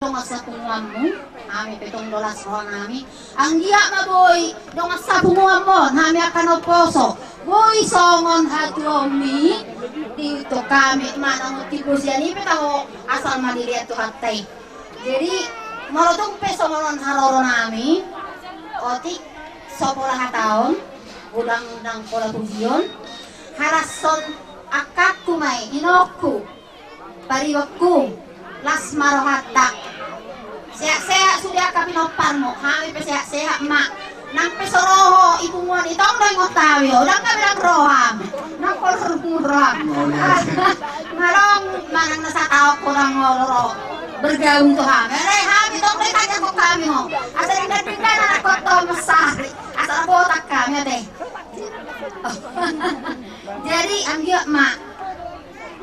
sa punguan kami pitong dolas roh nami. Ang giya maboy, dong sa punguan mo, nami akan oposo. Boy songon hatuomi, dito kami manang tipos yan, ipit ako asal maliliat to hatay. Jadi, marotong peso moron haroro nami, otik, sopola hataon, udang-udang pola tujuan, harason akak kumay, inoku, pariwakku, las marohata. Sehat-sehat sudah kami nopar mo, kami sehat-sehat mak. Nang pesoroho ipunguan itong lang ngotawi, udang kami lang roham, nang kolor-roham. Marong manang nasa tao ko ng ngoloro, bergaung to kami. Kami itong lang kanya ko kami mo. Asa rin nagpindan na ako to masari, asa na botak kami ate. Jadi ang giyak mak.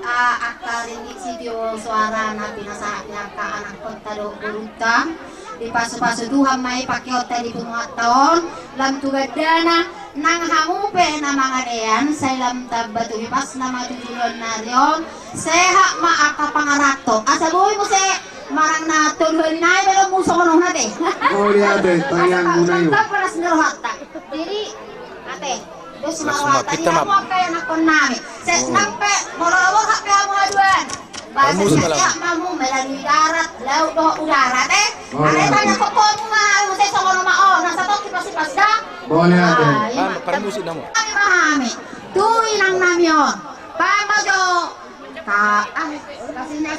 Akalin sitio suara na pinasakya ka anak kontado burutang di paso-paso Tuhan may pakiota di pungaton lam tugadana nang hamupe na mga deyan sa lam tabatu ipas na matutulon na riyon seha maakapangarato asa buhay mo se marang na tulon na pero muso ko nung nate oh iya ate tayang muna yun paras nirohata jadi ate dos marawata di ako kaya nakon namin nampe morawar hak kaya mga duwan bahasa siya mamu melalui darat laut doh udara teh ada tanya ko po mga usay sa kono mao nasa to kipas da boleh ate para musik namo kami mahami tuwi nang namyon pamajo ka kasihnya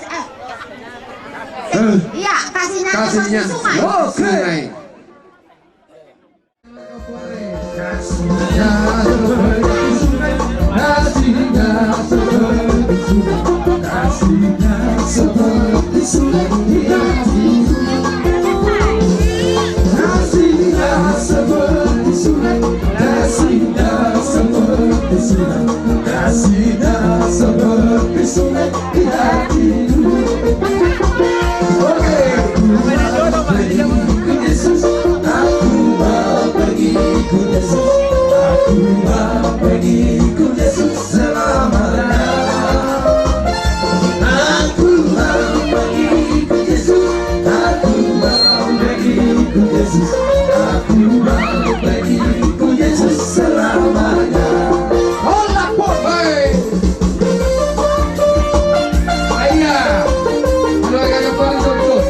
iya kasihnya sungai sungai kasihnya seperti sungai di hatiku kasihnya seperti sungai kasihnya seperti sungai kasihnya seperti sungai di hatiku oke Yesus aku mau pergi ku Yesus aku mau pergi ku Yesus selamanya aku mau pergi ku Yesus aku mau pergi ku Yesus aku mau pergi ku Yesus selamanya hola boy ayah lu agak paling dulu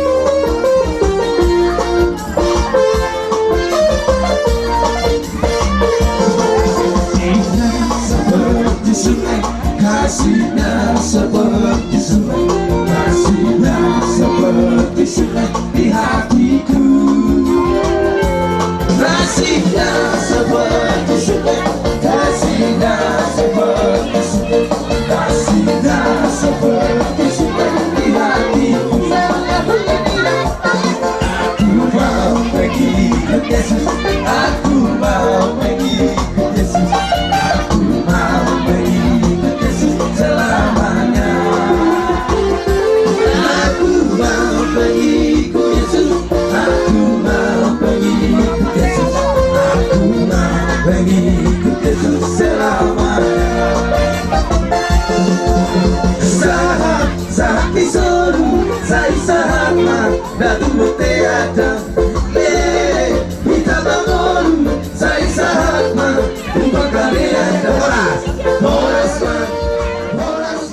seperti sungai kasihnya seperti sungai kasihnya seperti sungai di hatiku kasihnya seperti sungai kasihnya seperti sungai kasihnya seperti sungai di hatiku aku mau pergi ke Yesus aku mau pergi ke Yesus aku mau pergi ke Yesus selamanya aku mau pergi ke Yesus aku mau pergi ke Yesus aku mau pergi ke Yesus selamanya sahat sakit seru saya sama datu tiada kita bangun saya sama rumah kalian horas horas horas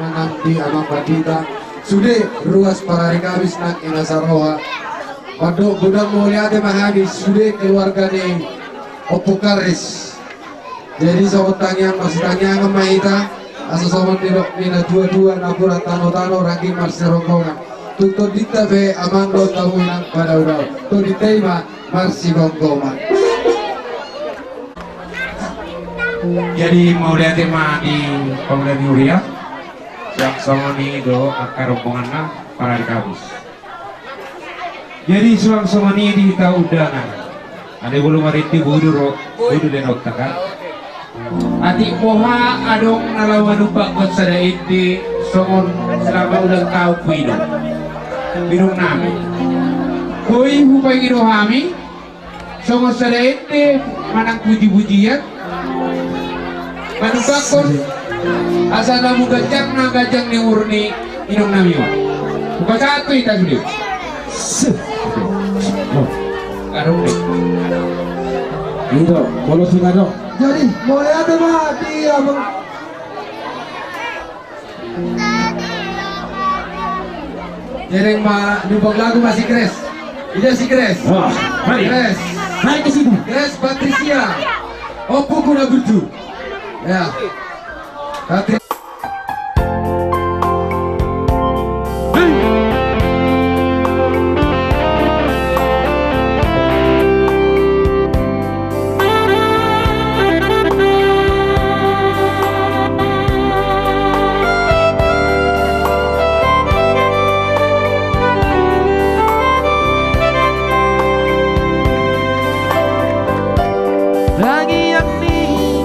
nanti abang Badita sudah ruas para rekabis nak inasaroha pada budak mulia de mahadis sudah keluarga ni Opokaris jadi sobat tangian masih tangian kemaita asa sobat tidak mina dua-dua napura tano-tano ranking masih rongkongan tutup dita be amando tamuinan pada urau tu ditema masih rongkongan jadi mau lihat tema di Pemuda Yuria yang sama ni do akar rombongan para rekabis jadi suang sama ni di tahu udana ada bulu mariti budu denok takkan adik moha adong nalawan upah buat sada iti songon selama ulang tahu kuido birung nami koi hupai gido hami songon sada iti manang puji-pujian manubakon asa namu gajang na gajang ni urni inong namiwa buka satu ita sudah karung deh Itu, kalau sudah dong. Jadi mulai ada mah dia Jereng mah nubang lagu masih Grace. Iya si Grace. Oh, mari. Grace. Naik ke situ. Grace Patricia. Opo kuna butu. Ya. Patri Lagi yang nih,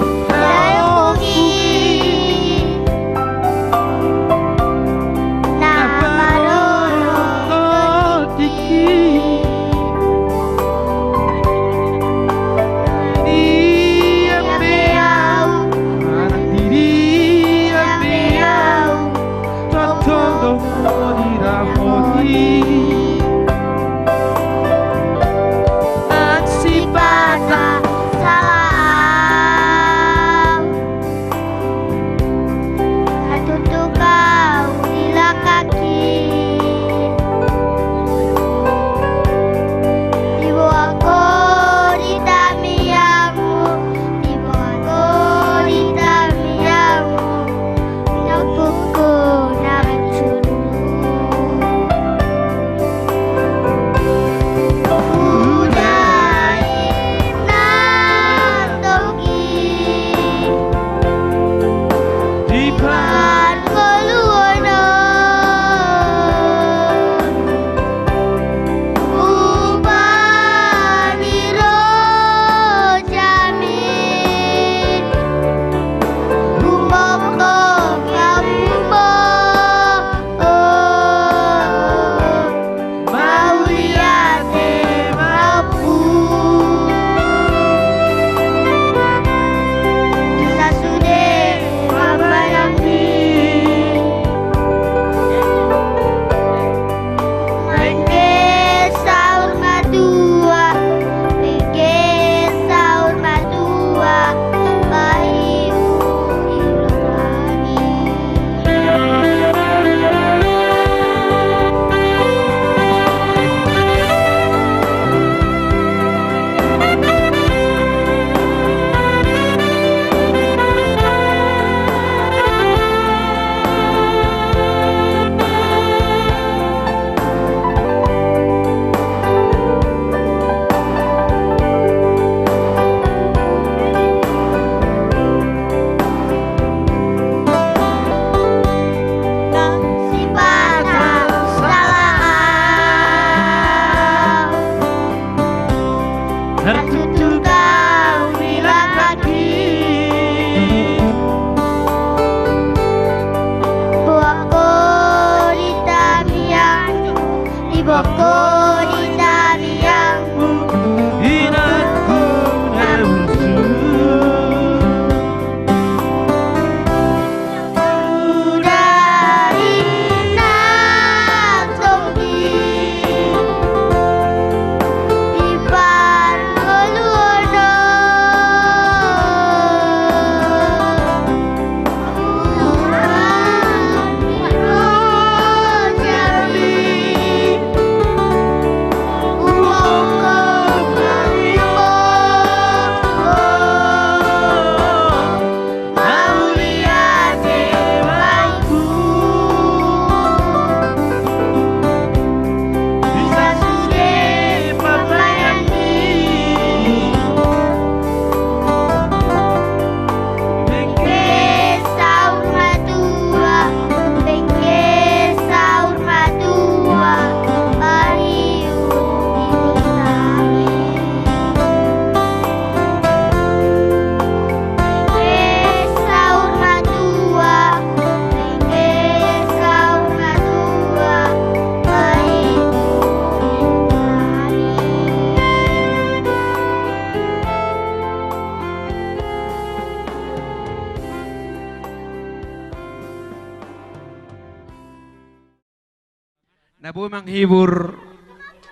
nabu menghibur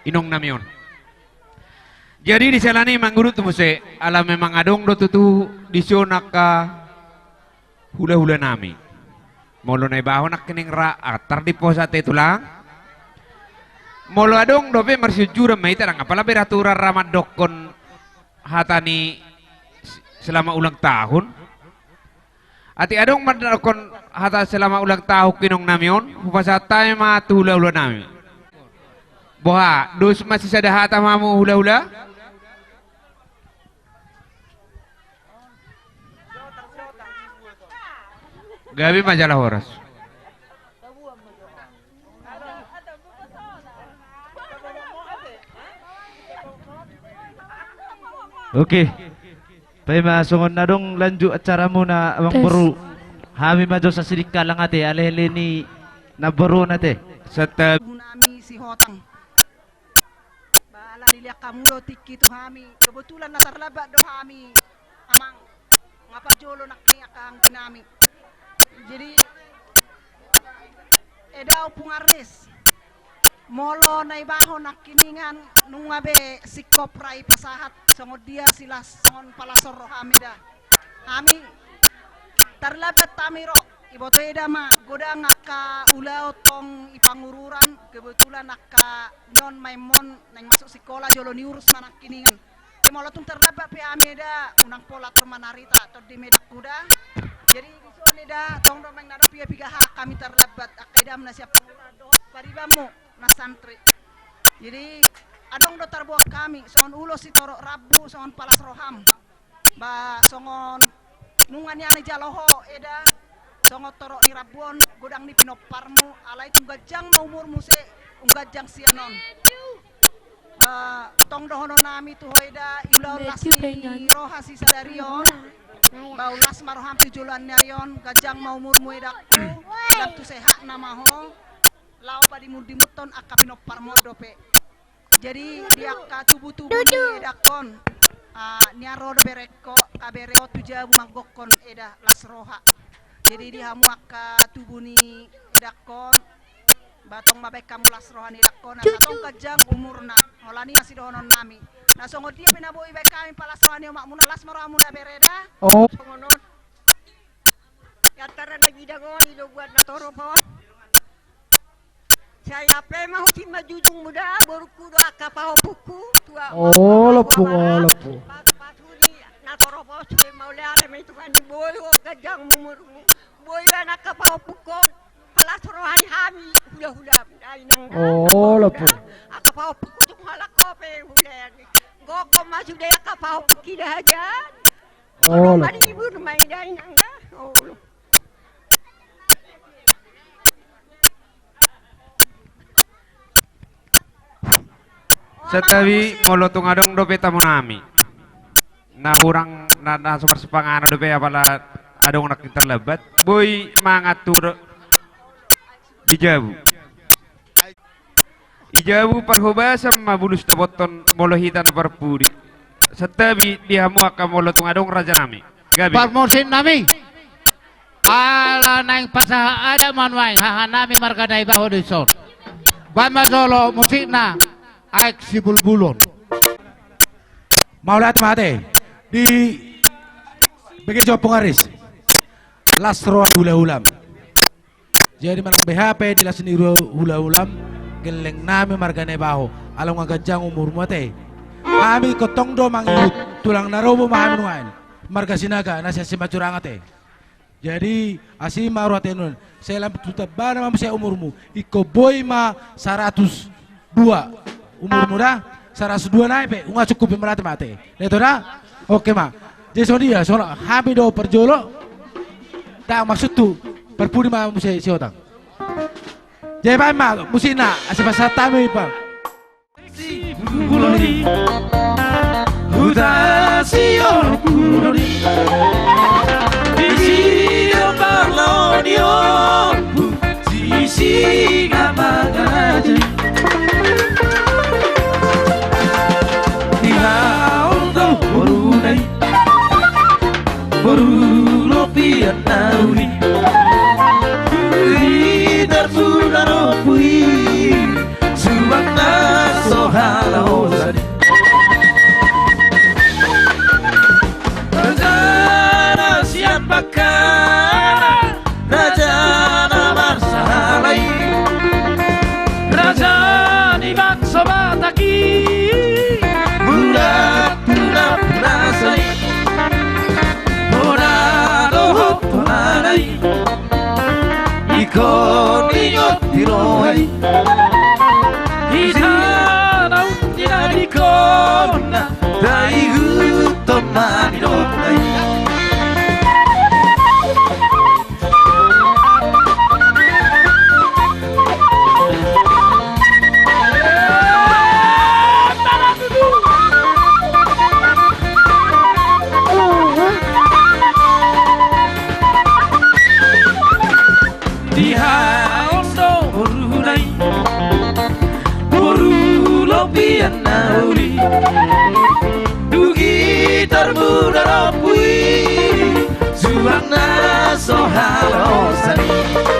inong namion. Jadi di selani mangguru tu muse alam memang adong do tutu disionak ka hula-hula nami. Molo na ibaho nak kining ra atar di posa te tulang. Molo adong dope marsujura may tarang apala beratura ramad dokon hatani selama ulang tahun. Ati adong madokon hata selama ulang tahun kinong namion hupasa tayo mga hula-hula nami. Boha, dos masih sada hata mamu hula-hula? Gabi majalah horas. Oke. Pay masongon na dong lanjut acara mo na abang baru. Hami majo sa sidika lang ate alele ni na baru nate. Seta Nami si Hotang. Bala niliak kamu do tiki tu hami. Kebetulan na tarlabat do hami. Amang ngapa jolo nak ni akang nami. Jadi edaw pungarnis. Molo na ibaho nak kiningan nungabe sikop rai pasahat sangod dia silas sangon palasor hamida. Hami tarlabat tamiro iboto eda ma goda ngaka ulau tong ipangururan kebetulan naka non maimon nang masuk sekolah jolo niurus manak kiningan. Molo tung terdapat pe ameda unang pola termanarita atau di medak kuda. Jadi disuan eda tong domeng nada pia piga hak kami terdapat akaidam na siap pangurado paribamu na santri. Jadi adong do tarbuak kami songon ulo si torok rabu songon palas roham. Ba songon nungan yani jaloho eda songon torok ni rabuon godang ni pinoparmu alai tunggajang ma umurmu se unggajang sianon. Tong dohono nami tu hoida ilau lasni roha sisa darion bau las maroham tujulan narion gajang mau murmu edakku dan tu sehat nama ho lau padi mudimuton akapino parmodope jadi dia ka tubuh-tubuh edakon niaro do bereko kabereo tuja manggokon eda las roha jadi dia muaka tubuh ni edakon batong mabek kamu las rohani dakon atong gajang umurna holani masih dohonon nami nah songo dia pinaboi baik kami palas rohani mak muna las maramu na bereda Oh songonon ya tara lagi dagon ido buat na toro po saya pe mau si majujung muda baru kudo akapaho buku tua Lepo. patuni na toro po si mau leale me tuan di boy gajang mumurmu boy na akapaho buku palas rohani hami hula-hula dai nang Lepo. akapaho buku tung halak kope hulani goko masuk daya akapaho kida aja mari ibu main dai nang setawi molo tung adong dope tamu nami. Na kurang na sumber sepangana dope apala adong nak terlebat. Boy mangatur Ijabu. Ijabu parhoba sama bulus taboton molo hitan parpuri. Setawi dia muaka molo tung adong raja nami. Gabi. Parmosin nami. Ala naing pasaha ada manwaing hahanami marganay baho dison. Bama solo musik na aik si bulbulon. Maulat mate di begitu pengaris lasro hula-hulam. Jadi manang BHP di lasni hula-hulam geleng nami margane baho along gajang umur mate. Kami kotong do mangikut tulang narobo mahamin marga sinaga nasi simacurangate. Jadi asima rotenun saya lampu tutup bana saya umurmu iko boy ma 102 umur muda 102 naik pe unga cukup merata mate neto na oke ma jadi so dia so habi do perjolo tak maksud tu perpudi ma musai si otang jadi pa ma musina asapa satame pa buloni udasion buloni Dio parlonio si gamagaja Tihaondo borunai borulo pianauri Lidar sunaro pui bakana raja namar salai raja ni bakso bataki bulat bulat nasai bonado hotonai ikon inyot tiroai Hidana undina dikona daigu tomani ronai Nauri dugi termuda rapui Zuana sohalo sani